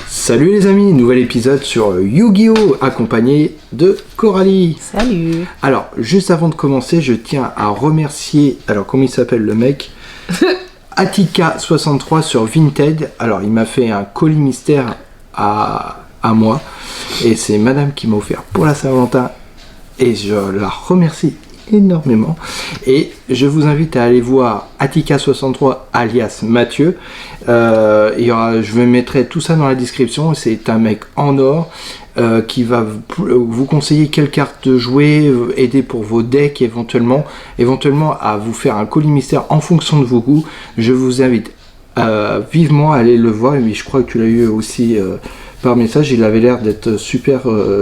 Salut les amis, nouvel épisode sur Yu-Gi-Oh! Accompagné de Coralie. Salut. Alors, juste avant de commencer, je tiens à remercier, alors comment il s'appelle le mec Attica63 sur Vinted. Alors, il m'a fait un colis mystère à moi. Et c'est madame qui m'a offert pour la Saint-Valentin. Et je la remercie énormément. Et je vous invite à aller voir Attica63 alias Mathieu. Je vais mettre tout ça dans la description. C'est un mec en or qui va vous conseiller quelle carte jouer, aider pour vos decks éventuellement à vous faire un colis mystère en fonction de vos goûts. Je vous invite vivement à aller le voir. Mais je crois que tu l'as eu aussi par message. Il avait l'air d'être super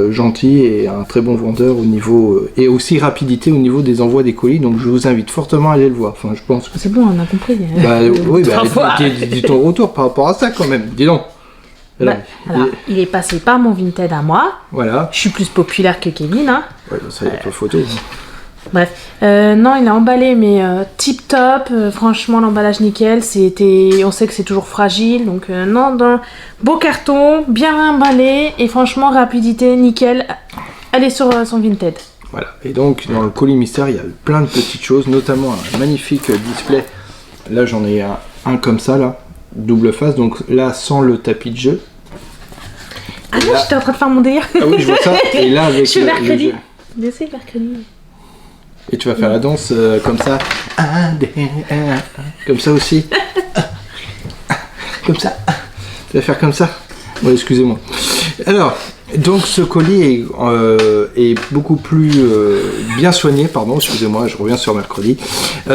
gentil et un très bon vendeur au niveau et aussi rapidité au niveau des envois des colis. Donc je vous invite fortement à aller le voir. Enfin, je pense que c'est bon, on a compris. Dis ton retour par rapport à ça quand même. Dis donc. Alors, il est passé par mon Vinted à moi. Voilà. Je suis plus populaire que Kevin, hein. Ouais, ça y a pas photo. Bref, non, il a emballé, mais tip top. Franchement, l'emballage nickel. On sait que c'est toujours fragile, donc beau carton, bien emballé et franchement rapidité nickel. Allez sur son Vinted. Voilà. Et donc dans le colis mystère, il y a plein de petites choses, notamment un magnifique display. Là, j'en ai un comme ça là, double face. Donc là, sans le tapis de jeu. Ah non, j'étais en train de faire mon délire. Ah oui, je vois ça. Et là avec je suis mercredi. C'est mercredi. Et tu vas faire la danse comme ça. Comme ça aussi. Comme ça. Tu vas faire comme ça. Bon, excusez-moi. Alors, donc ce colis est beaucoup plus bien soigné. Pardon, excusez-moi, je reviens sur mercredi.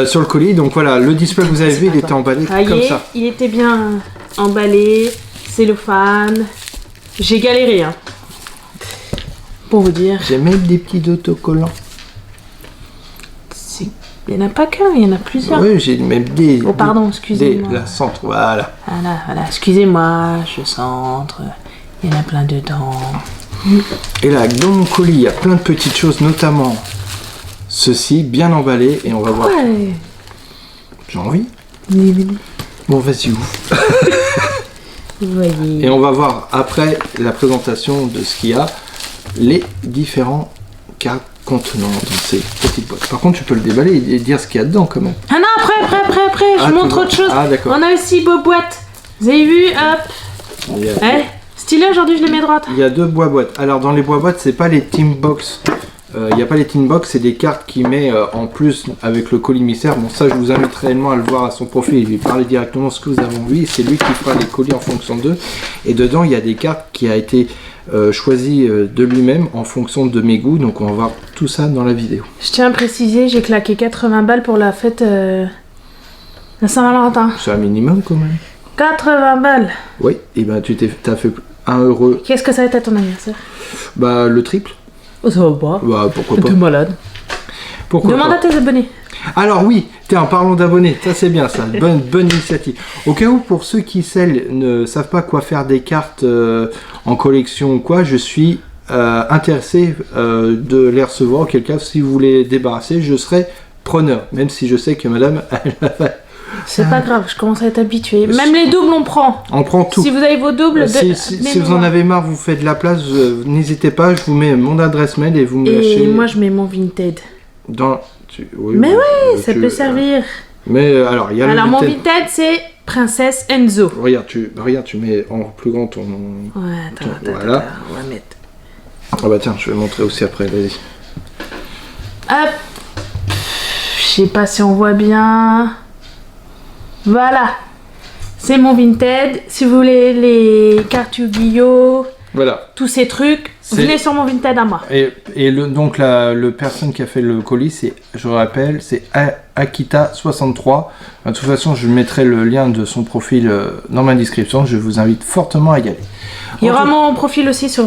Sur le colis, donc voilà, le display que vous avez vu, il était emballé comme ça. Il était bien emballé, cellophane. J'ai galéré, hein. Pour vous dire. J'ai même des petits autocollants. Il n'y en a pas qu'un, il y en a plusieurs. Oui, j'ai même des... Oh pardon, excusez-moi. La centre, voilà. Voilà, excusez-moi, je centre. Il y en a plein dedans. Et là, dans mon colis, il y a plein de petites choses, notamment ceci, bien emballé, et on va voir. Ouais. J'ai envie. Oui. Bon, vas-y, ouf. Vous voyez. Et on va voir, après la présentation de ce qu'il y a, les différents cartes contenant dans ces petites boîtes. Par contre, tu peux le déballer et dire ce qu'il y a dedans quand même. Ah non, après, je montre autre chose. Ah, d'accord. On a aussi beaux boîtes. Vous avez vu, hop. Stylé, aujourd'hui je les mets droite. Il y a deux boîtes. Alors dans les boîtes, c'est pas les team box. Il n'y a pas les team box, c'est des cartes qu'il met en plus avec le colis mystère. Bon, ça je vous invite réellement à le voir à son profil et lui parler directement ce que vous avez envie. C'est lui qui fera les colis en fonction d'eux. Et dedans, il y a des cartes qui a été choisi de lui-même en fonction de mes goûts, donc on va voir tout ça dans la vidéo. Je tiens à préciser, j'ai claqué 80 balles pour la fête de Saint-Valentin. C'est un minimum quand même. 80 balles. Oui, et ben t'as fait 1 euro. Qu'est-ce que ça va être à ton anniversaire? Bah le triple. Oh, ça va pas. Bah pourquoi pas. T'es malade. Pourquoi Demande pas. à tes abonnés. Alors oui, tiens, parlons d'abonnés, ça c'est bien ça, bonne initiative. Au cas où, pour ceux qui ne savent pas quoi faire des cartes en collection ou quoi, je suis intéressé de les recevoir. Auquel cas, si vous voulez les débarrasser, je serai preneur, même si je sais que madame... C'est pas grave, je commence à être habitué. Même les doubles, on prend. On prend tout. Si vous avez vos doubles... Si vous en avez marre, vous faites de la place, n'hésitez pas, je vous mets mon adresse mail et vous me lâchez... Et moi, je mets mon Vinted. Oui, mais oui, ça peut servir. Mais alors, il y a alors, mon Vinted, c'est Princesse Enzo. Regarde, tu mets en plus grand ton... Ouais, attends, voilà. On va mettre... Ah bah tiens, je vais montrer aussi après, vas-y. Hop. Je sais pas si on voit bien... Voilà, c'est mon Vinted. Si vous voulez les cartes Yu-Gi-Oh, voilà, tous ces trucs, venez sur mon Vinted à moi. Et donc le personne qui a fait le colis, je rappelle, c'est Akita63. De toute façon, je mettrai le lien de son profil dans ma description. Je vous invite fortement à y aller. Il y aura mon profil aussi sur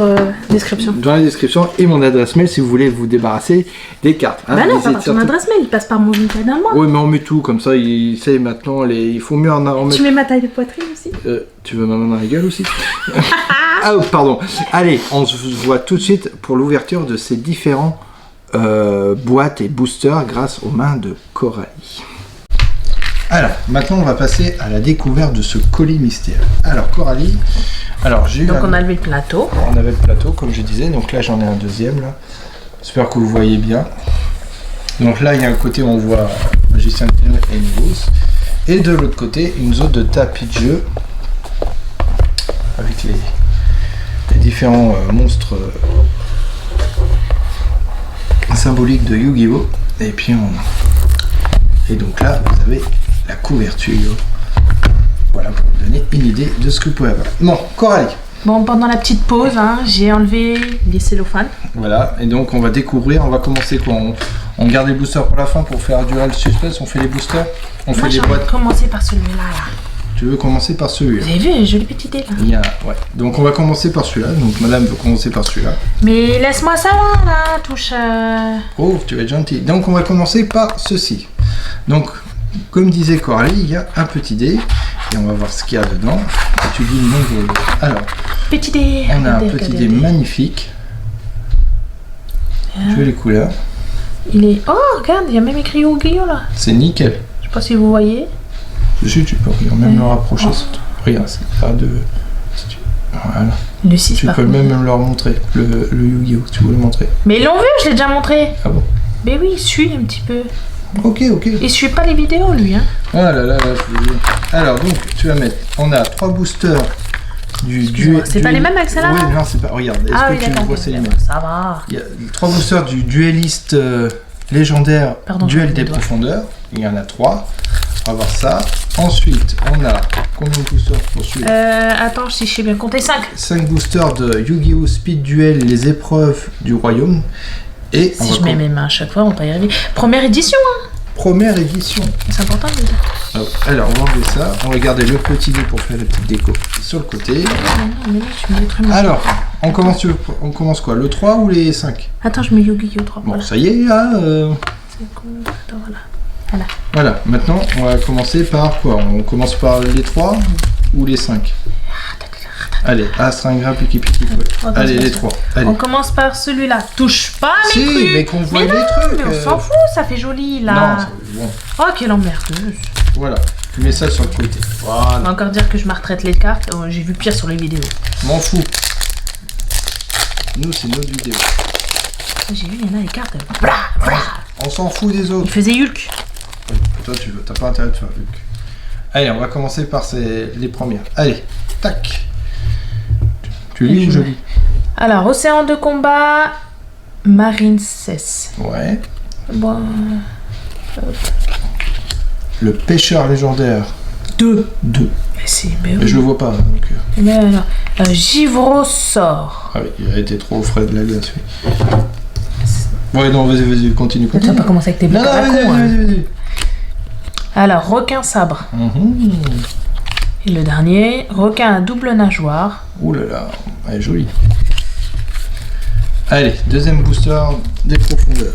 description. Dans la description et mon adresse mail si vous voulez vous débarrasser des cartes. Bah non, pas par ton adresse mail, il passe par mon Vinted à moi. Oui, mais on met tout comme ça, il sait maintenant, il faut mieux en mettre. Tu mets ma taille de poitrine aussi Tu veux ma main dans la gueule aussi? Ah, pardon. Allez, on se voit tout de suite pour l'ouverture de ces différents boîtes et boosters grâce aux mains de Coralie. Alors, maintenant, on va passer à la découverte de ce colis mystère. Alors, Coralie, alors j'ai eu Donc on a levé le plateau. On avait le plateau, comme je disais, donc là j'en ai un deuxième là. J'espère que vous voyez bien. Donc là il y a un côté où on voit Magicien de Ténèbres et Nibos. Et de l'autre côté, une zone de tapis de jeu avec les différents monstres symboliques de Yu-Gi-Oh! Et puis et donc là vous avez la couverture. Voilà, pour vous donner une idée de ce que vous pouvez avoir. Bon, Coralie. Bon, pendant la petite pause, hein, j'ai enlevé les cellophanes. Voilà, et donc on va découvrir, on va commencer quoi, on garde les boosters pour la fin pour faire durer le suspense, on fait les boosters, on fait les boîtes. Moi j'ai envie de commencer par celui-là. Là. Tu veux commencer par celui-là? Vous avez vu, une jolie petite idée là. Il y a, ouais. Donc on va commencer par celui-là, donc madame veut commencer par celui-là. Mais laisse-moi ça là, touche... Oh, tu vas être gentil. Donc on va commencer par ceci. Donc, comme disait Coralie, il y a un petit dé, et on va voir ce qu'il y a dedans. Et tu dis le nom de... Alors, petit dé. on a un petit dé magnifique. Tu veux les couleurs? Il est... Oh, regarde, il y a même écrit Yu-Gi-Oh là. C'est nickel. Je sais pas si vous voyez. Si tu peux même le rapprocher. Regarde, c'est pas de... Voilà. Le 6 Tu par peux contre. même leur montrer, le Yu-Gi-Oh! Si tu veux le montrer. Mais ils l'ont vu, je l'ai déjà montré. Ah bon? Mais oui, il suit un petit peu. Ok. Il suit pas les vidéos lui, hein. Ah là, je veux dire. Alors donc, tu vas mettre... On a 3 boosters du duel... C'est pas les mêmes avec celle-là? Oui, non, c'est pas... Regarde, est-ce Ah que oui, tu d'accord. vois c'est les mêmes? Ça va. Il y a 3 boosters du dueliste légendaire Pardon, Duel je des me dois. profondeurs. Il y en a 3. On va voir ça. Ensuite, on a combien de boosters pour celui-là? Attends, si je sais bien compter 5. 5 boosters de Yu-Gi-Oh! Speed Duel, les épreuves du royaume. Et on Si va je mets mes mains à chaque fois, on va pas y arriver. Première édition, hein. première édition. C'est important de le dire. Alors, on va enlever ça. On va garder le petit dé pour faire la petite déco sur le côté. Mais là, tu me détruis mon... Alors, on commence quoi? Le 3 ou les 5? Attends, je mets Yu-Gi-Oh! 3. Bon, Voilà. ça y est, là. C'est cool. Attends, voilà. Voilà, maintenant, on va commencer par quoi? On commence par les 3 ou les 5? Allez, Astringra, Piki Piki, ouais. Allez, les 3. Allez. On commence par celui-là. Touche pas à mes Si, trucs. mais qu'on voit Mais les non, trucs. mais on s'en fout, ça fait joli là. Non, c'est bon. Oh, quelle emmerdeuse. Voilà, tu mets ça sur le côté. On Voilà. va encore dire que je me retraite les cartes. Oh, j'ai vu pire sur les vidéos. M'en fous. Nous, c'est notre vidéo. J'ai vu, il y en a des cartes. Blah, blah. On s'en fout des Il autres. faisait Hulk. Toi, tu veux, t'as pas intérêt de faire Luc. Allez, on va commencer par les premières. Allez, tac. Tu lis ou je lis? Alors, Océan de combat, Marine Cess. Ouais. Bon, Le pêcheur légendaire. 2. 2. Mais c'est... Mais Mais oui. je le vois pas. Donc, Mais alors, Givrosaur. Ah oui, il a été trop frais de la glace, oui. Ouais, non, vas-y, continue. Tu vas pas commencer avec tes Non, blagues à la con, hein. vas-y. Alors, requin sabre. Et le dernier, requin à double nageoire. Ouh là là, elle est jolie. Allez, deuxième booster des profondeurs.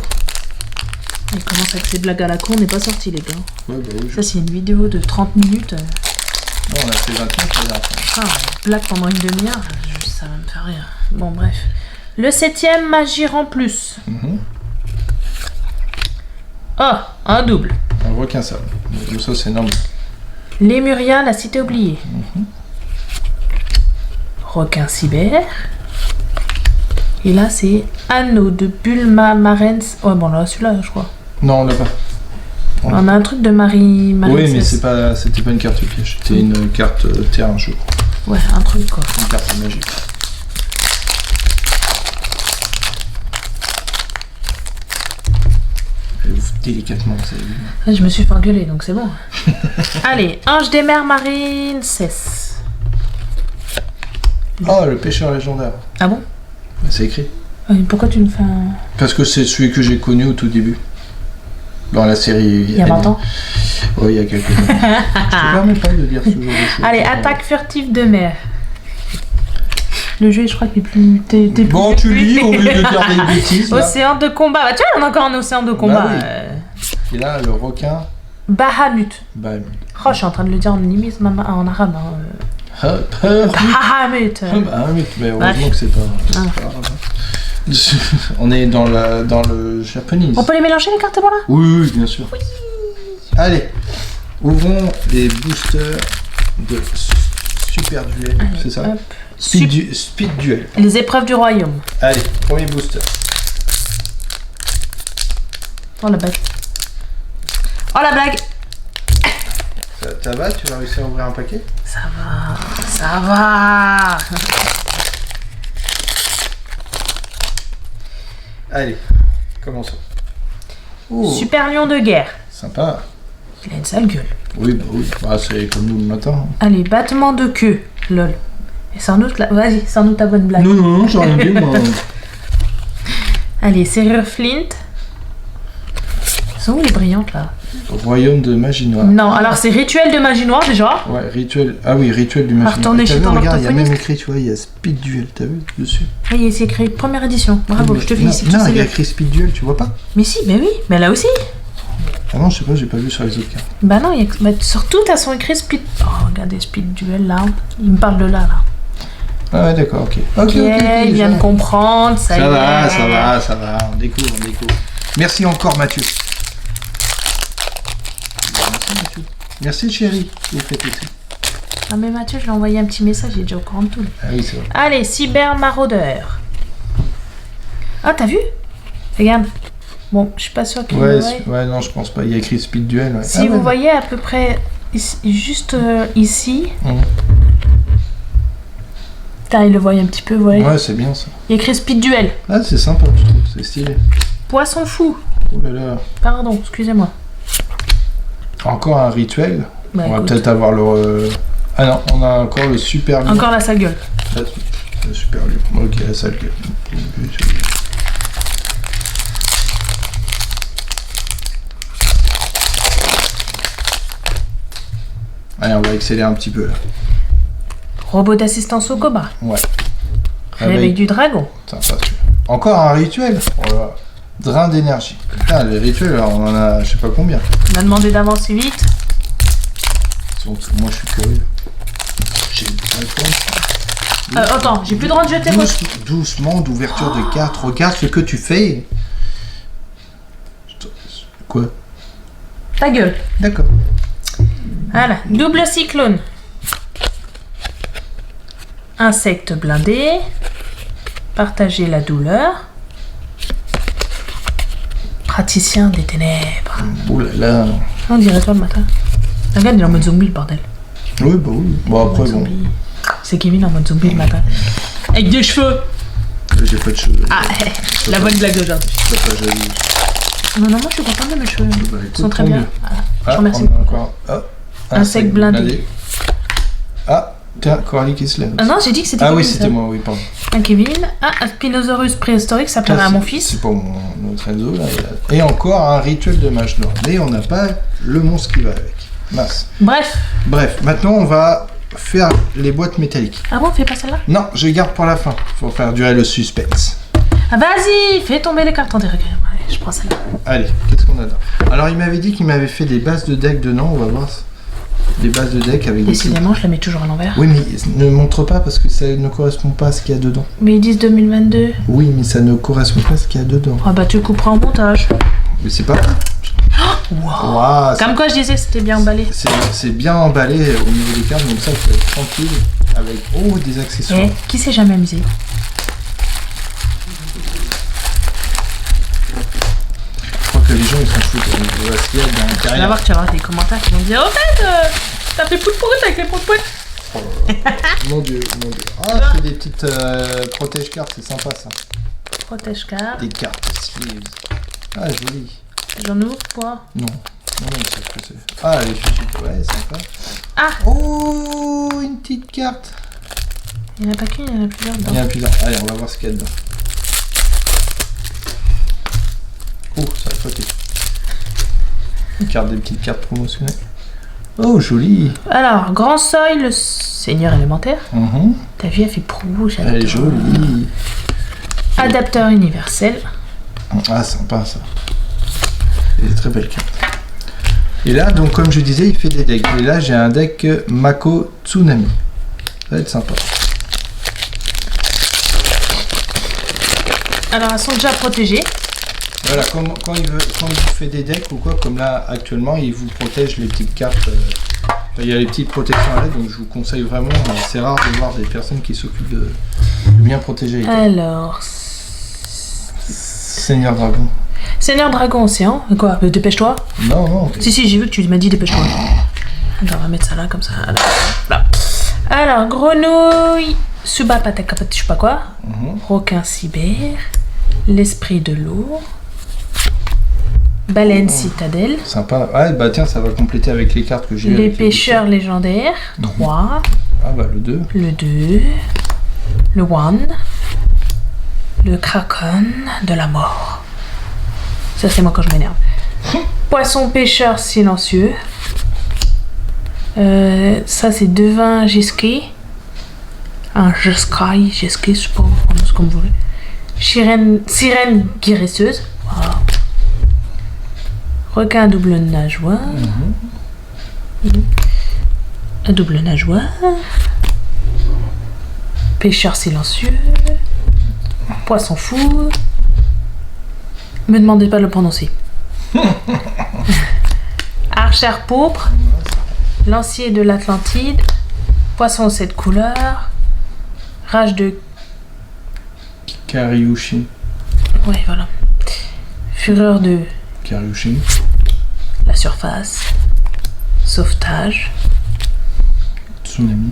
Il commence avec ses blagues à la con, on n'est pas sorti les gars. Ouais, bah oui, Ça c'est une vidéo de 30 minutes. Non, on a fait 29, la dernière fois. Blague pendant une demi-heure, ça va me faire rire. Bon bref. Le 7ème, Magir en plus. Oh, un double. Un requin sable. Donc, ça, c'est normal. Lémuria, la cité oubliée. Requin cyber. Et là c'est Anneau de Bulma Marens. Ouais bon là celui-là je crois. Non, on l'a pas. On a un truc de Marie. Oui, mais c'était pas une carte piège. C'était une carte terrain, je crois. Ouais, un truc quoi. Une carte magique. Elle ouvre délicatement, vous savez. Ah, je me suis fait engueuler donc c'est bon. Allez, Ange des mers marines cesse. Oh, le pêcheur légendaire. Ah bon? C'est écrit. Pourquoi tu me fais un... Parce que c'est celui que j'ai connu au tout début. Dans la série. Il y a 20 ans? Oui, il y a quelques années. Je te permets pas de dire ce genre de choses. Allez, attaque furtive de mer. Le jeu, je crois qu'il est plus... Bon, tu lis au lieu de dire des bêtises. Là. Océan de combat. Bah, tu vois, on a encore un océan de combat. Bah oui. Et là, le requin. Bahamut. Bahamut. Oh, je suis en train de le dire en limite en arabe. Hein. Bahamut. Bahamut, mais heureusement que c'est pas... On est dans le japonais. On peut les mélanger les cartes, voilà? Oui, bien sûr. Oui. Allez, Ouvrons les boosters de Super Duel, c'est ça? Hop. Speed Duel. Les épreuves du royaume. Allez, premier booster. Oh la blague. Oh la blague. Ça va? Tu vas réussir à ouvrir un paquet? Ça va. Ça va. Allez, commençons. Oh, Super lion de guerre. sympa. Il a une sale gueule. Oui, bah oui. Bah, c'est comme nous le matin. Allez, battement de queue. Lol. Et sans doute vas-y, sans doute ta bonne blague. Non, j'ai rien dit, moi. Allez, serrure Flint. Elles sont où les brillantes là? Royaume de magie noire. Non, alors c'est rituel de magie noire déjà. Ouais, rituel. Ah oui, rituel du magie noire. Retourner T'as chez vu, ton regarde, il y a même orthophoniste. écrit, tu vois, il y a Speed Duel, t'as vu, dessus. Oui, c'est écrit première édition. Bravo, Mais- je te félicite. Non, tu sais il y a lire. écrit Speed Duel, tu vois pas? Mais si, mais oui, mais là aussi. Ah non, je sais pas, j'ai pas vu sur les autres cartes. Bah non, sur toutes elles sont écrites Speed. Oh, regardez, Speed Duel là. Il me parle de là. Ah ouais, d'accord, ok. Ok, il vient de comprendre, ça y est. Ça va, on découvre. Merci encore, Mathieu. Merci, Mathieu. Merci, chérie. Vous faites aussi. Ah mais Mathieu, je lui ai envoyé un petit message, il est déjà au courant de tout. Ah oui, c'est vrai. Allez, cyber maraudeur. Ah, t'as vu? Regarde. Bon, je suis pas sûre que vous Ouais, voyez. ouais, non, je pense pas. Il y a écrit Speed Duel. Ouais. Si Ah, vous ouais. voyez à peu près juste ici. Mhm. Putain, il le voit un petit peu, vous voyez. Ouais, c'est bien ça. Il y a écrit Speed Duel. Ah, c'est sympa, je trouve. C'est stylé. Poisson fou. Oh là là. Pardon, excusez-moi. Encore un rituel. Bah, On va écoute. peut-être avoir le. Ah non, on a encore le super lion. Encore la sa gueule. Ah, le super lion. Ok, la sale gueule. Allez, on va accélérer un petit peu là. Robot d'assistance au combat. Ouais. Réveil du dragon. Sympa, celui-là. Encore un rituel. Oh là. Drain d'énergie. Putain, les rituels, alors, on en a je sais pas combien. On a demandé d'avancer vite. Donc, moi, je suis curieux. J'ai pas le temps. Attends, j'ai plus le droit de jeter quoi. Doucement, d'ouverture de cartes. Regarde ce que tu fais. Quoi? Ta gueule. D'accord. Voilà, double cyclone. Insecte blindé. Partager la douleur. Praticien des ténèbres. Ouh là là. On dirait toi le matin. Regarde, il est en mode zombie le bordel. Oui, bah oui. Bon, après, Mode bon. zombie. C'est Kevin en mode zombie le matin. Avec des cheveux. J'ai pas de cheveux. Ah, la bonne blague d'aujourd'hui. C'est pas joli. Non, non, moi je suis contente de mes cheveux. Bah, Ils écoute, sont très tant bien. mieux. Voilà. Je Ah, te remercie. on a encore. Ah, Insecte blindé. Ah, tiens, Coralie qui se lève. Ah non, j'ai dit que c'était Ah oui, Kevin, c'était ça. moi, oui, pardon. Un Kevin. Ah, un Spinosaurus préhistorique, ça plairait à mon fils. C'est pour notre Enzo, là. Et encore un rituel de mage noir. Mais on n'a pas le monstre qui va avec. Mince. Bref. Maintenant, on va faire les boîtes métalliques. Ah bon, fais pas celle-là? Non, je garde pour la fin. Faut faire durer le suspense. Ah vas-y, fais tomber les cartes en direct. Allez, je prends celle-là. Allez, qu'est-ce qu'on a dedans? Alors, il m'avait dit qu'il m'avait fait des bases de deck dedans. On va voir. Des bases de deck avec des trucs. Décidément, je la mets toujours à l'envers. Oui, mais ne montre pas parce que ça ne correspond pas à ce qu'il y a dedans. Mais ils disent 2022. Oui, mais ça ne correspond pas à ce qu'il y a dedans. Ah bah tu couperas en montage. Mais c'est pas grave. Wow. Waouh, Comme quoi je disais que c'était bien emballé. c'est bien emballé au niveau des cartes, donc ça, il faut être tranquille avec des accessoires. Eh, qui s'est jamais amusé? Je crois que les gens ils s'en foutent de ce qu'il y a dans Tu vas l'intérieur. voir que tu vas avoir des commentaires qui vont dire au fait, t'as fait pout-pout avec les pout-pout. Oh là là. Mon dieu, mon dieu. Ah, c'est des petites protège-cartes, c'est sympa ça. Protège carte. Des cartes sleeves. Ah, joli. J'en ouvre quoi? Non. Non, non, c'est ce que c'est. Ah, les fichiers. Ouais, sympa. Ah, Oh, une petite carte. il n'y en a pas qu'une, il y en a plusieurs Il y en dedans. a plusieurs. Allez, on va voir ce qu'il y a dedans. Oh, ça a flotté. Une carte, des petites cartes promotionnelles. Oh, joli. Alors, Grand Seuil, le seigneur élémentaire. Mhm. T'as vu, elle fait prou, j'adore. Elle est jolie. Adapteur universel. Ah, sympa ça. C'est des très belles cartes. Et là, donc comme je disais, il fait des decks. Et là, j'ai un deck Mako Tsunami. Ça va être sympa. Alors, elles sont déjà protégées. Voilà, quand il vous fait des decks ou quoi, comme là actuellement, il vous protège les petites cartes. Il y a les petites protections à l'aide, donc je vous conseille vraiment. C'est rare de voir des personnes qui s'occupent de bien protéger les cartes. Alors. Seigneur Dragon. Seigneur Dragon Océan. Quoi? Dépêche-toi. Non. Si, j'ai vu que tu m'as dit dépêche-toi. Attends, on va mettre ça là, comme ça. Là. Alors, grenouille. Subapataka, je sais pas quoi. Requin cyber. L'esprit de l'eau. Baleine citadelle. Sympa. Ah, bah tiens, ça va compléter avec les cartes que j'ai. Les pêcheurs légendaires. 3. Ah, bah le 2. Le 2. Le 1. Le kraken de la mort. Ça, c'est moi quand je m'énerve. Poisson pêcheur silencieux. Ça, c'est devin gisqué. Un jeskai, je sais pas, c'est comme vous voulez. Sirène guérisseuse. Wow. Requin double nageoire. Un double nageoire. Pêcheur silencieux. Poisson fou. Me demandez pas de le prononcer. Archère pourpre. Lancier de l'Atlantide. Poisson aux 7 couleurs. Rage de Karyushin. Ouais, voilà. Fureur de Karyushin. la surface. Sauvetage. Tsunami.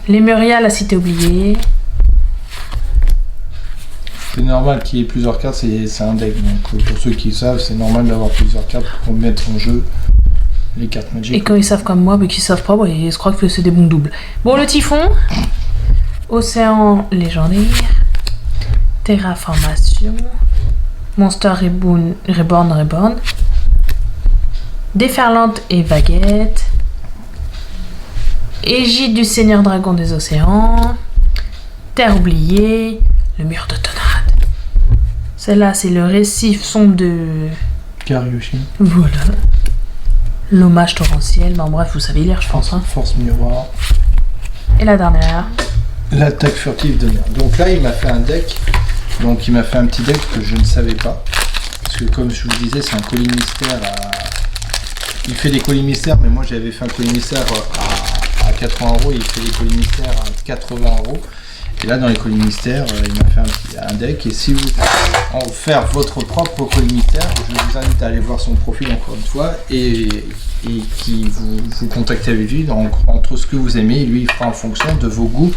Lemuria, la cité oubliée. C'est normal qu'il y ait plusieurs cartes, c'est un deck. Donc pour ceux qui savent, c'est normal d'avoir plusieurs cartes pour mettre en jeu les cartes Magic. Et quand ils savent comme moi, mais qu'ils savent pas, ils se croient que c'est des bons doubles. Bon, le typhon. Océan légendaire. Terraformation. Monster Reborn. Déferlante et baguette. Égide du Seigneur Dragon des Océans. Terre oubliée. Le mur de tonade. Celle-là, c'est le récif sombre de Karyushin. Voilà. L'hommage torrentiel. Mais en bref, vous savez lire, je pense. Force miroir. Et la dernière. L'attaque furtive de mer. Donc là, il m'a fait un deck. Donc il m'a fait un petit deck que je ne savais pas. Parce que comme je vous le disais, c'est un colis mystère à... Il fait des colis mystères, mais moi j'avais fait un colis mystère à 80 €. Il fait des colis mystères à 80 €. Et là, dans les colis mystères, il m'a fait un deck. Et si vous en faire votre propre colis mystère, je vous invite à aller voir son profil encore une fois et qui vous contactez avec lui entre ce que vous aimez. Lui, il fera en fonction de vos goûts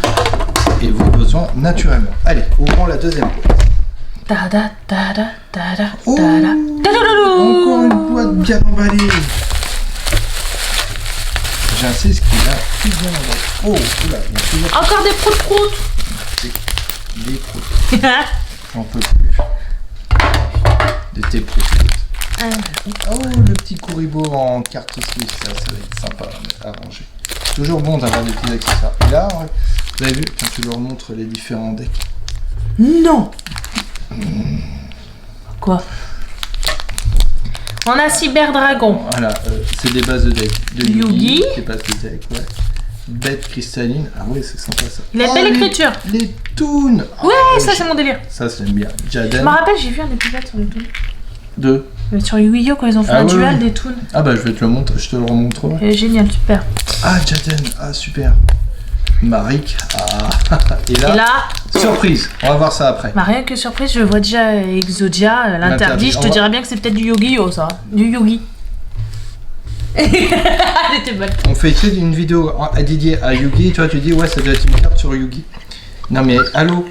et vos besoins naturellement. Allez, ouvrons la deuxième boîte. Oh, encore une boîte bien emballée. J'insiste qu'il a tout bien emballé. Oh, oula, il y a plusieurs... Encore des proutes. Des proutes. J'en peux plus. De tes proutes. Oh, le petit Kuribo en carte suisse, ça va être sympa à ranger. Toujours bon d'avoir des petits accessoires. Et là, vous avez vu, quand tu leur montres les différents decks. Non. Quoi? On a Cyber Dragon. Voilà, c'est des bases de deck. De Yugi. Des bases de deck, ouais. Bête cristalline. Ah ouais, c'est sympa ça. Il a belle écriture. Les toons. Ouais, ça c'est mon délire. Ça, j'aime bien. Jaden. Je me rappelle, j'ai vu un épisode sur les toons. Deux. Sur Yu-Gi-Oh! Quand ils ont fait un duel des toons. Ah bah je vais te le montrer, je te le remontrerai. Génial, super. Ah, Jaden, ah super. Marik, ah. Et là, surprise, on va voir ça après. Bah rien que surprise, je vois déjà Exodia, l'interdit. Je te dirais bien que c'est peut-être du Yu-Gi-Oh! Ça. Du Yugi. Elle était bonne. On fait une vidéo dédiée à Yugi, toi tu dis ouais ça doit être une carte sur Yugi. Non mais allô.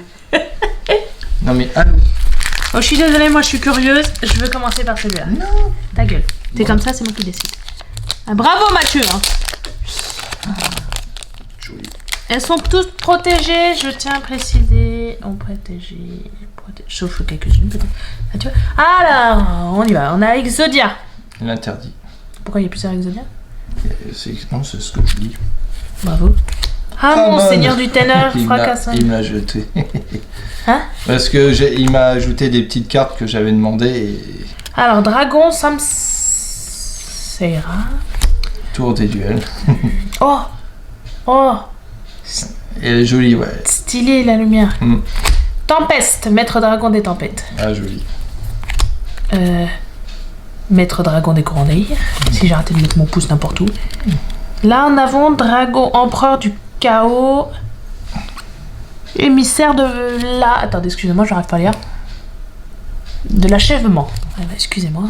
Non mais allô. Oh, je suis désolée, moi je suis curieuse. Je veux commencer par celui-là. Non. Ta gueule. T'es comme ça, c'est moi qui décide. Ah, bravo Mathieu. Joli. Elles sont toutes protégées, je tiens à préciser. On protégé. Sauf quelques-unes peut-être. Mathieu. Alors, on y va. On a Exodia. L'interdit. Pourquoi il y a plusieurs Exodia? Non, c'est ce que je dis. Bravo. Ah mon seigneur du ténor, fracassant. Il m'a jeté. Hein? Parce que il m'a ajouté des petites cartes que j'avais demandées et... Alors, Dragon Samsera. Tour des duels. Oh. Elle est jolie, ouais. Stylé la lumière. Tempeste, maître dragon des tempêtes. Ah, joli. Maître dragon des courants d'air. Si j'ai arrêté de mettre mon pouce n'importe où. Là, en avons dragon empereur du chaos. Émissaire de la... Attendez, excusez-moi, j'arrive pas à lire. De l'achèvement. Excusez-moi.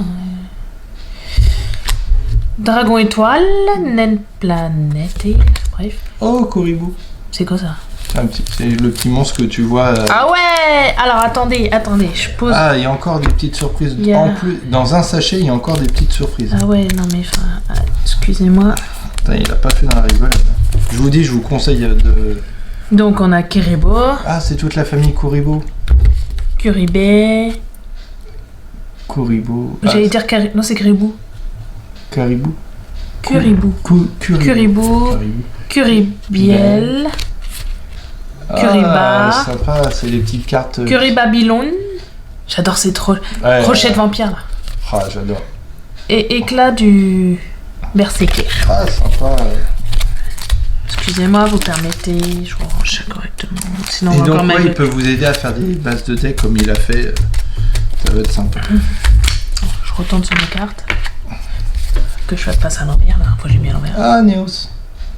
Dragon étoile, naine planète, bref. Oh, Koribu. C'est quoi ça? C'est le petit monstre que tu vois. Ah ouais. Alors attendez, je pose. Ah, il y a encore des petites surprises. Yeah. En plus, dans un sachet, il y a encore des petites surprises. Ah ouais, non mais enfin, excusez-moi. Putain, il a pas fait dans la rigolade. Je vous dis, je vous conseille de... Donc on a Kiribo, Ah, c'est toute la famille Koribu. Kuribé. Koribu. J'allais dire non, c'est Kiribou. Caribou. Kuribou. Kuribou. Kuribiel. Kuriba. Ah, sympa, c'est les petites cartes. Kuribabylon. J'adore ces crochets de vampires là. Ah, j'adore. Et éclat du berserker. Ah, sympa. Excusez-moi, vous permettez, je vous range ça correctement. Sinon, Et on va donc, quand même... il peut vous aider à faire des bases de deck comme il a fait. Ça va être sympa. Je retourne sur mes cartes. Que je fasse pas ça à l'envers, là. Faut que j'ai mis à l'envers. Ah, Neos.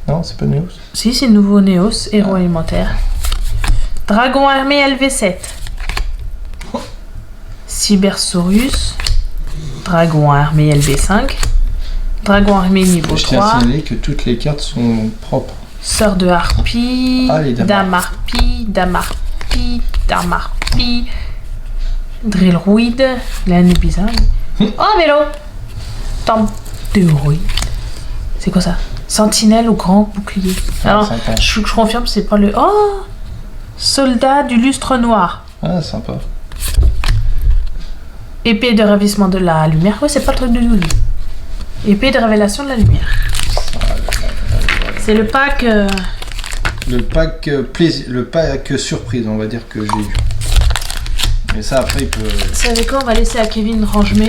Non, c'est pas Neos. Si, c'est le nouveau Neos, héros alimentaire. Dragon armé LV7. Cybersaurus. Dragon armé LV5. Dragon armé niveau Je tiens 3. à signaler que toutes les cartes sont propres. Sœur de harpie. Ah, les Damarpie. Drillroid. L'année bizarre. Oh, vélo. Tempéroid. C'est quoi ça? Sentinelle au grand bouclier. Alors, sympa. je confirme, c'est pas le... Oh! Soldat du lustre noir. Ah, sympa. Épée de ravissement de la lumière. Ouais, c'est pas le truc de Yuli. Épée de révélation de la lumière. C'est le pack... Le pack plaisir, le pack surprise, on va dire que j'ai eu. Mais ça, après, il peut... Vous savez quoi? On va laisser à Kevin Range-Me.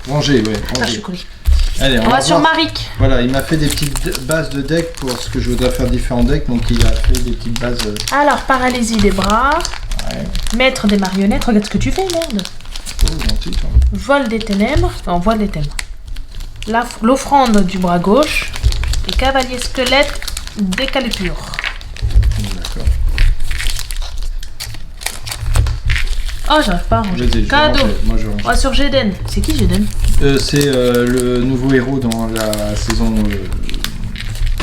Ranger, ouais. Ah, je suis collée. Allez, On va sur voir. Marik. Voilà, il m'a fait des petites bases de deck pour ce que je voudrais faire différents decks, donc il a fait des petites bases. Alors, paralysie des bras. Ouais. Maître des marionnettes. Regarde ce que tu fais, merde. Oh, gentil, toi. Vol des ténèbres. Enfin, voile des ténèbres. L'offrande du bras gauche. Et cavalier squelette décalipure. D'accord. Oh, j'arrive pas à ranger. Vas-y, je vais Cadeau. ranger. Moi, je range. On va sur Jeden. C'est qui Jeden? C'est le nouveau héros dans la saison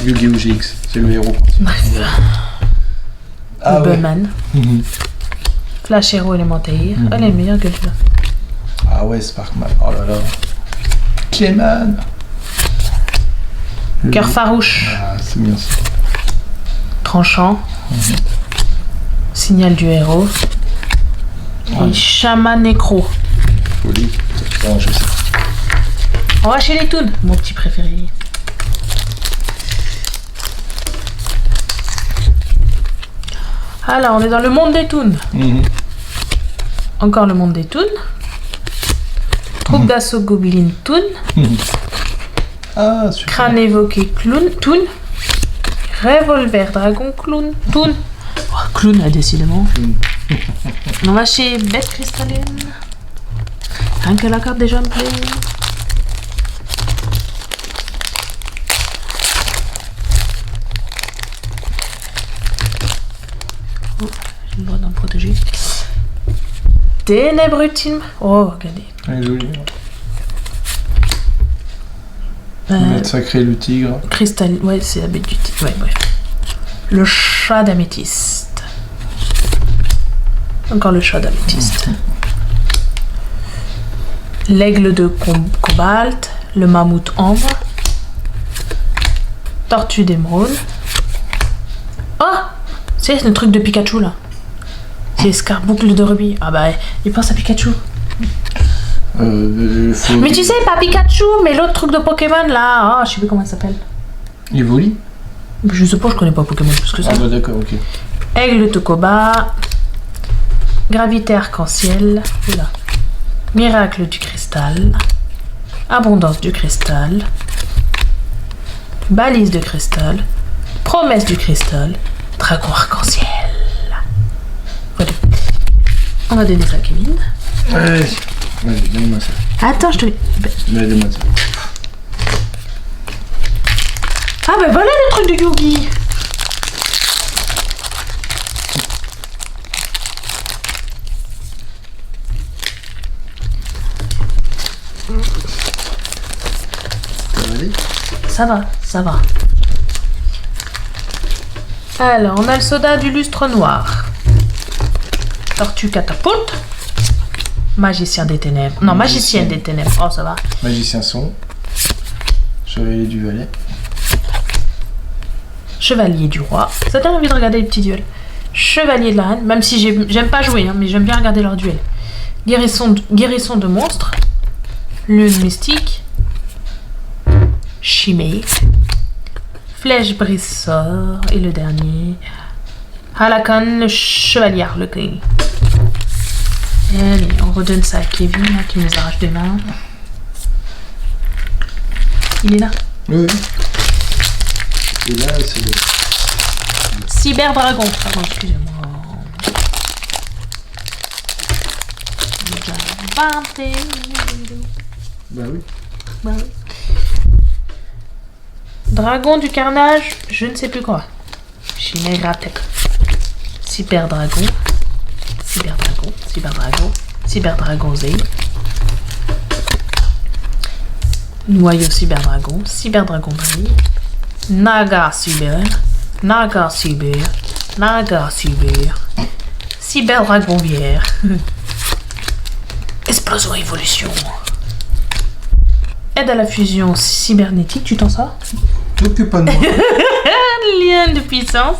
Yu-Gi-Oh! GX. C'est le héros. Bref. Ah ouais. Uberman. Flash héros élémentaire. Elle est meilleure que celui-là. Ah ouais, Sparkman. Oh là là. Clayman. Cœur farouche. Ah, c'est bien ça. Tranchant. Signal du héros. Et chaman nécro. Folie. Putain, je sais. On va chez les Toons, mon petit préféré. Alors, on est dans le monde des Toons. Encore le monde des Toons. Troupe d'assaut Goblin Toon. Ah, super. Crâne évoqué Clown Toon. Revolver Dragon Clown Toon. Oh, Clown, décidément. On va chez Bête Cristalline. Rien que la carte déjà me plaît. Oh, j'ai le droit d'en protéger. Ténèbres ultimes. Oh, regardez. Elle est jolie. Bête sacrée, le tigre. Cristal, ouais, c'est la bête du tigre. Ouais, bref. Le chat d'améthyste. Encore le chat d'améthyste. L'aigle de cobalt. Le mammouth ambre. Tortue d'émeraude. Oh! C'est le truc de Pikachu là. C'est Scarboucle de rubis. Ah bah, il pense à Pikachu. Mais tu sais, pas Pikachu, mais l'autre truc de Pokémon là. Oh, je sais plus comment ça s'appelle. Evoli? Je sais pas, je connais pas Pokémon plus que ça. Ah bah d'accord, ok. Aigle Tokoba. Gravité arc-en-ciel. Oula. Miracle du cristal. Abondance du cristal. Balise de cristal. Promesse du cristal. Dragon arc-en-ciel. Voilà. On va donner ça à Kevin. Ouais. Vas-y, donne-moi ça. Attends, je te... Ouais, donne-moi ça. Ah bah voilà le truc de Yogi. Ça va aller? Ça va. Alors, on a le soda du lustre noir. Tortue catapulte. Magicien des ténèbres. Non, magicienne des ténèbres. Oh, ça va. Magicien son. Chevalier du valet. Chevalier du roi. Ça t'a envie de regarder les petits duels. Chevalier de la reine. Même si j'aime pas jouer, hein, mais j'aime bien regarder leurs duels. Guérison de monstres. Lune mystique. Chimée. Flèche brise sort. Et le dernier. Halakan, le chevalier harlequin. Allez, on redonne ça à Kevin là, qui nous arrache des mains. Il est là. Oui. Et là, c'est le... Cyber Dragon. Pardon, excusez-moi. Déjà 21. Bah oui. Bah oui. Dragon du carnage, je ne sais plus quoi. Chimeratek. Cyber Dragon. Cyber Dragon Z. Noyau Cyber Dragon Brille. Naga Cyber. Cyber Dragon Bière. Explosion Évolution. Aide à la fusion cybernétique, tu t'en sors? T'occupe pas de moi. Lien de puissance.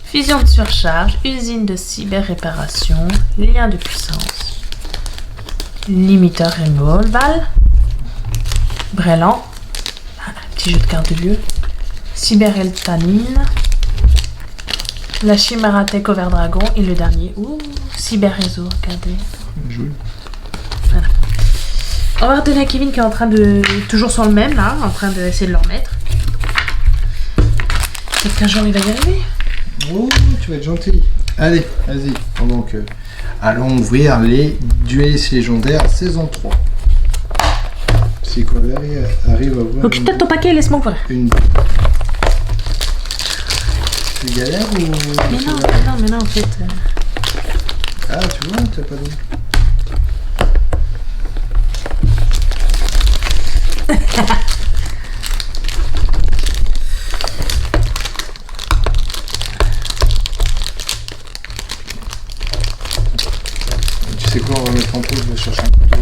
Fusion de surcharge. Usine de cyber-réparation. Lien de puissance. Limiteur removal. Brelan. Petit jeu de cartes de lieu. Cyber-eltanine. La Chimératech Overdragon. Et le dernier. Ouh, cyber-réseau. Regardez. Joli. Voilà. On va redonner à Kevin qui est en train de... Toujours sur le même là. En train d'essayer de le remettre. Peut-être qu'un jour il va y arriver. Oh, tu vas être gentil. Allez, vas-y. Donc, allons ouvrir les Duellistes légendaires saison 3. Si Coréry arrive à ouvrir. Occupe-toi de ton paquet et laisse-moi ouvrir. Une. Tu galères ou. Mais non, en fait. Ah, tu vois, t'as pas d'eau. Tu sais quoi, on va mettre en pause, je vais chercher un couteau.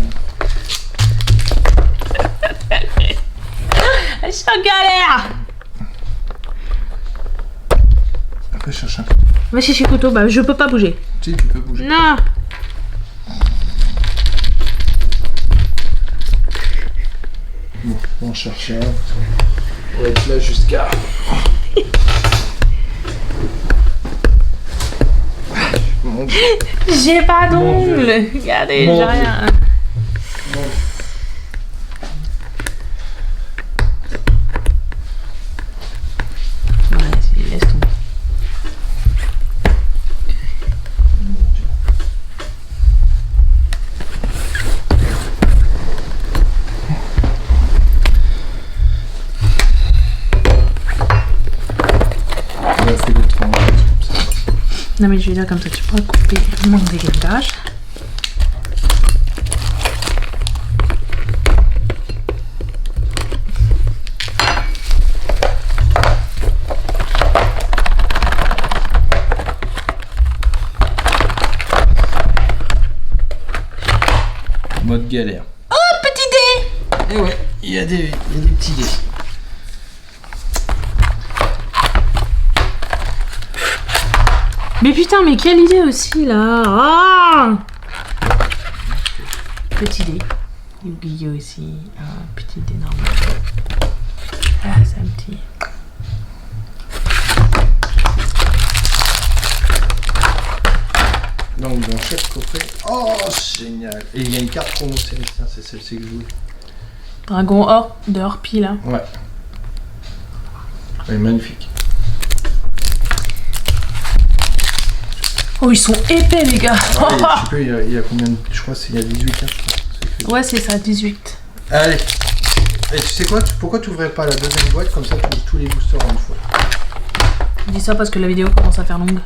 Je suis en galère. Après, je cherche un couteau. Va chercher le couteau, bah je peux pas bouger. Si, tu peux bouger. Non. Bon, on cherche un. On va être là jusqu'à. Mon Dieu. J'ai pas Mon Dieu. d'ongles. Regardez, Mon j'ai Dieu. rien. Bon. Ouais, laisse tomber. On a fait le train, comme ça. Non mais je vais là comme ça, tu pourras couper mon dégagage. Mode galère. Oh, petit dé. Et ouais, il y a des petits dés. Mais putain, mais quelle idée aussi là. Ah, petit dé. Yu-Gi-Oh ici. Un petit dé normal. Ah, c'est un petit. Donc dans chaque coffret. Oh génial. Et il y a une carte promotionnelle, tiens, c'est celle-ci que je voulais. Dragon or de Orpi là. Ouais. Elle est magnifique. Oh, ils sont épais, les gars. Ah, tu peux, il y a combien de... Je crois qu'il y a 18 cartes. Ouais, c'est ça, 18. Allez. Et tu sais quoi? Pourquoi tu ouvrais pas la deuxième boîte? Comme ça, tu ouvres tous les boosters en une fois. Je dis ça parce que la vidéo commence à faire longue.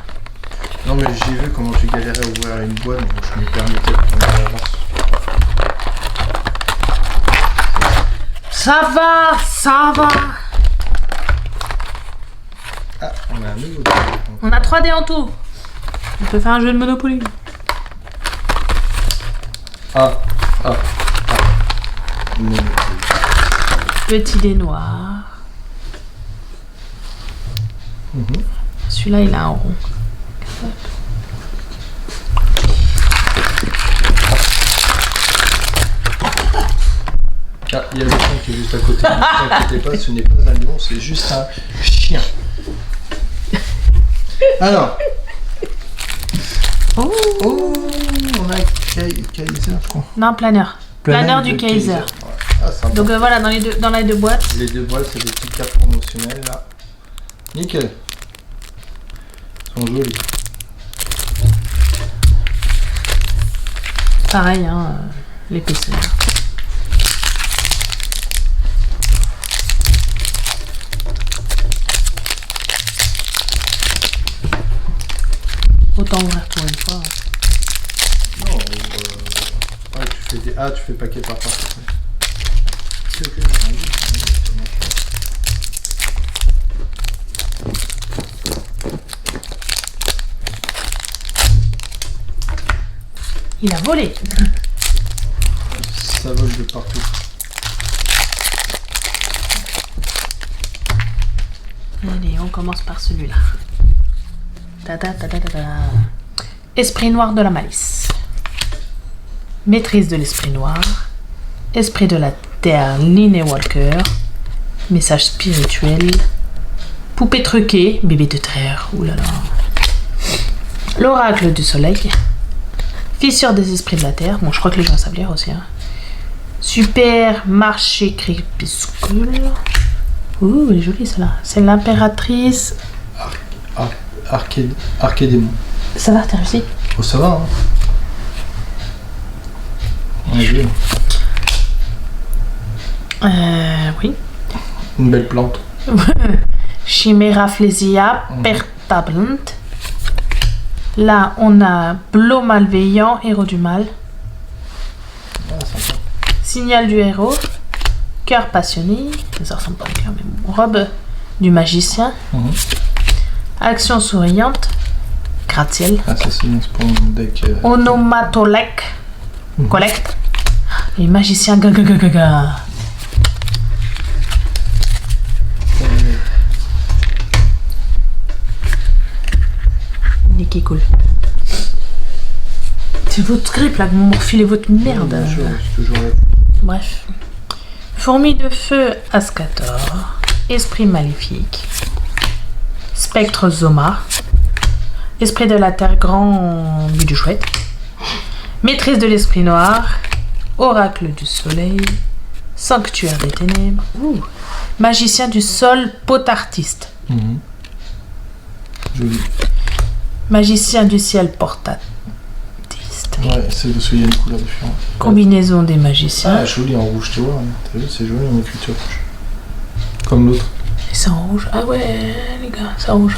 Non, mais j'ai vu comment tu galérais à ouvrir une boîte, donc je me permettais de tomber à l'avance. Ça va, ça va. Ah, on a un nouveau dé. On a 3 dés en tout. On peut faire un jeu de Monopoly. Ah. Monopoly. Petit dé noir. Celui-là, il a un rond. Ah, il y a le chien qui est juste à côté. Ne t'inquiétez pas, ce n'est pas un lion, c'est juste un chien. Alors. Oh, on a Kaiser, je crois. Non, planeur. Planeur du Kaiser. Ouais. Ah, sympa. Donc voilà, dans les deux boîtes. Les deux boîtes, c'est des petites cartes promotionnelles là. Nickel. Ils sont jolis. Pareil, hein, l'épaisseur. Autant ouvrir pour une fois. Non, ouais, tu fais paquet par paquet. Ok. Il a volé. Ça vole de partout. Allez, on commence par celui-là. Esprit noir de la malice. Maîtrise de l'esprit noir. Esprit de la terre, Linné Walker. Message spirituel. Poupée truquée, bébé de terre. Oulala. L'oracle du soleil. Fissure des esprits de la terre. Bon, je crois que les gens savent lire aussi. Hein. Super marché crépuscule. Ouh, elle est jolie celle-là. C'est l'impératrice. Archédémon. Ça va, t'as réussi? Oh, ça va, hein. Ouais, joli. Oui. Une belle plante. Chimera Flésia pertablante. Là, on a Blot malveillant, héros du mal. Ah, sympa. Signal du héros. Cœur passionné. Ça ressemble pas à un cœur, mais bon. Robe du magicien. Action souriante. Gratte-ciel. Ah, ça c'est pour mon deck. Onomatolek. Collecte. Et magicien gaga. Qui est cool. C'est votre script là que vous me refilez votre merde. C'est toujours là. Bref. Fourmi de feu Ascator. Esprit maléfique. Spectre Zoma. Esprit de la terre grand but du chouette. Maîtrise de l'esprit noir. Oracle du soleil. Sanctuaire des ténèbres. Magicien du sol potartiste. Joli. Magicien du ciel portatiste. Ouais, c'est parce qu'il y a une couleur différente. Combinaison des magiciens. Ah, joli en rouge, tu vois. T'as vu, c'est joli en écriture rouge. Comme l'autre. Et c'est en rouge. Ah ouais, les gars, c'est en rouge.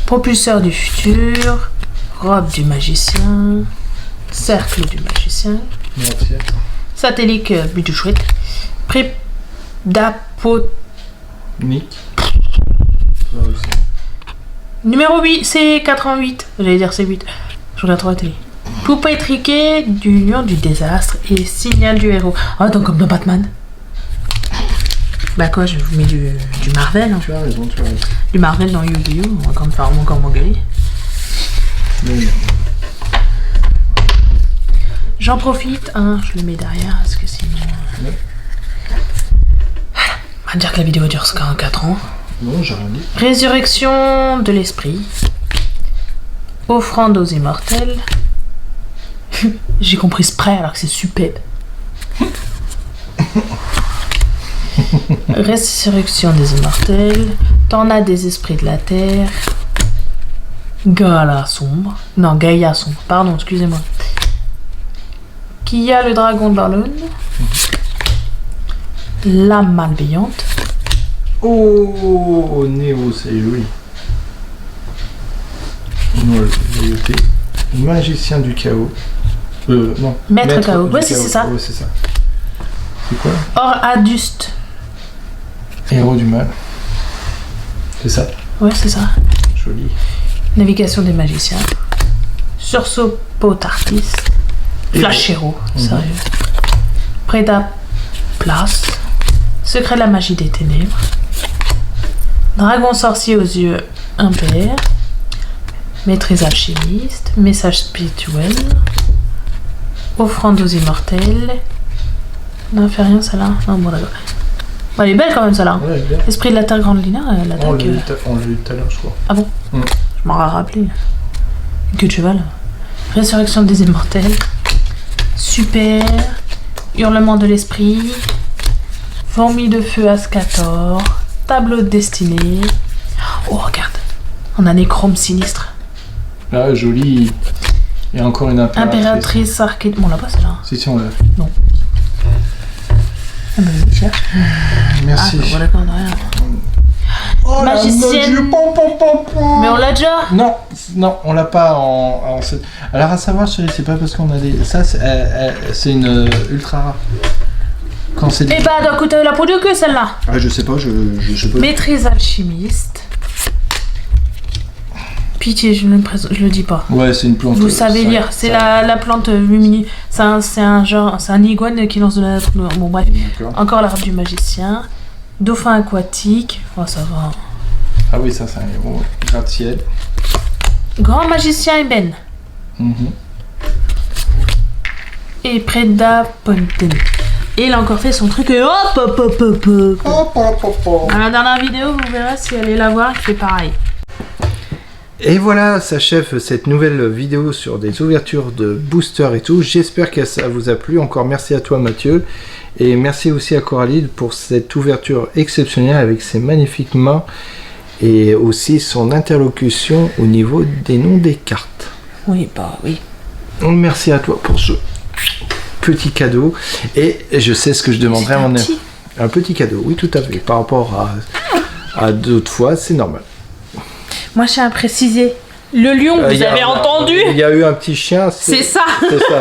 Propulseur du futur. Robe du magicien. Cercle du magicien. Merci. Satellite but du chouette. Prédapot. Nick. Ça aussi. Numéro 8, c'est 88. J'allais dire c'est 8. Je regarde trop la télé. Poupée triquée du lion du désastre et signal du héros. Ah, donc comme dans Batman. Bah quoi, je vous mets du Marvel. Hein. Tu as raison. Du Marvel dans Yu-Gi-Oh! On va encore m'engueuler. J'en profite, hein, je le mets derrière parce que sinon. On va dire que la vidéo dure 4 ans. Non, j'ai rien dit. Résurrection de l'esprit. Offrande aux immortels. J'ai compris spray alors que c'est super. Résurrection des immortels. Tornade des esprits de la terre. Gala sombre. Non, Gaïa sombre. Pardon, excusez-moi. Qui a le dragon de la lune. L'âme malveillante. Oh, Néo, c'est joli. Magicien du chaos. Non. Maître chaos. du Ouais, c'est ça. Ouais, c'est ça. C'est quoi? Or aduste. Héros du mal. C'est ça. Ouais, c'est ça. Joli. Navigation des magiciens. Sursaut potartis. Flash héros, sérieux. Préda place. Secret de la magie des ténèbres. Dragon sorcier aux yeux impairs. Maîtrise alchimiste. Message spirituel. Offrande aux immortels. Non, fait rien celle-là. Non, bon d'accord. Bon, elle est belle quand même celle-là. Ouais, bien. Esprit de la terre grande lina, elle attaque. On l'a eu tout à l'heure, je crois. Ah bon? Mm. Je m'en ai rappelé. Que de cheval. Résurrection des immortels. Super. Hurlement de l'esprit. Fourmi de feu Ascator. Tableau de destinée. Oh, regarde. On a Nécrome sinistre. Ah, joli. Il y a encore une Impératrice arcade. Bon, on l'a pas celle-là. Si, on l'a. Non. Ah, bah, je cherche. Merci. Ah, voilà, quand on a rien. Oh, Magicienne. Mais on l'a déjà. Non, on l'a pas en Alors à savoir, chérie, c'est pas parce qu'on a des. Ça, c'est une ultra rare. Quand c'est. Eh bah, elle doit coûter la peau de queue celle-là. Ah, je sais pas, je sais pas. Maîtrise alchimiste. Pitié, je le dis pas. Ouais, c'est une plante. Vous savez lire, c'est la plante lumini. C'est un genre, c'est un iguane qui lance de la. Bon bref. D'accord. Encore l'arbre du magicien. Dauphin aquatique. Oh ça va. Ah oui, ça c'est un héros. Gratte-ciel. Grand magicien Eben. Et Preda Ponten. Et il a encore fait son truc et hop hop hop hop hop. Dans la dernière vidéo, vous verrez si elle allez la voir, il fait pareil. Et voilà, s'achève cette nouvelle vidéo sur des ouvertures de boosters et tout. J'espère que ça vous a plu. Encore merci à toi Mathieu. Et merci aussi à Coralie pour cette ouverture exceptionnelle avec ses magnifiques mains. Et aussi son interlocution au niveau des noms des cartes. Oui, bah oui. Donc, merci à toi pour ce petit cadeau. Et je sais ce que je demanderai à mon ami. Un petit cadeau, oui tout à fait. Par rapport à d'autres fois, c'est normal. Moi, je tiens à préciser, le lion, vous avez entendu? Il y a eu un petit chien. C'est ça. C'est ça.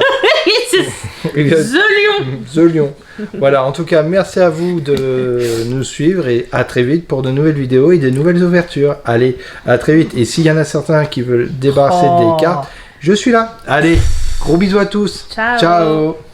The Lion. The Lion. Voilà, en tout cas, merci à vous de nous suivre et à très vite pour de nouvelles vidéos et de nouvelles ouvertures. Allez, à très vite. Et s'il y en a certains qui veulent débarrasser des cartes, je suis là. Allez, gros bisous à tous. Ciao. Ciao.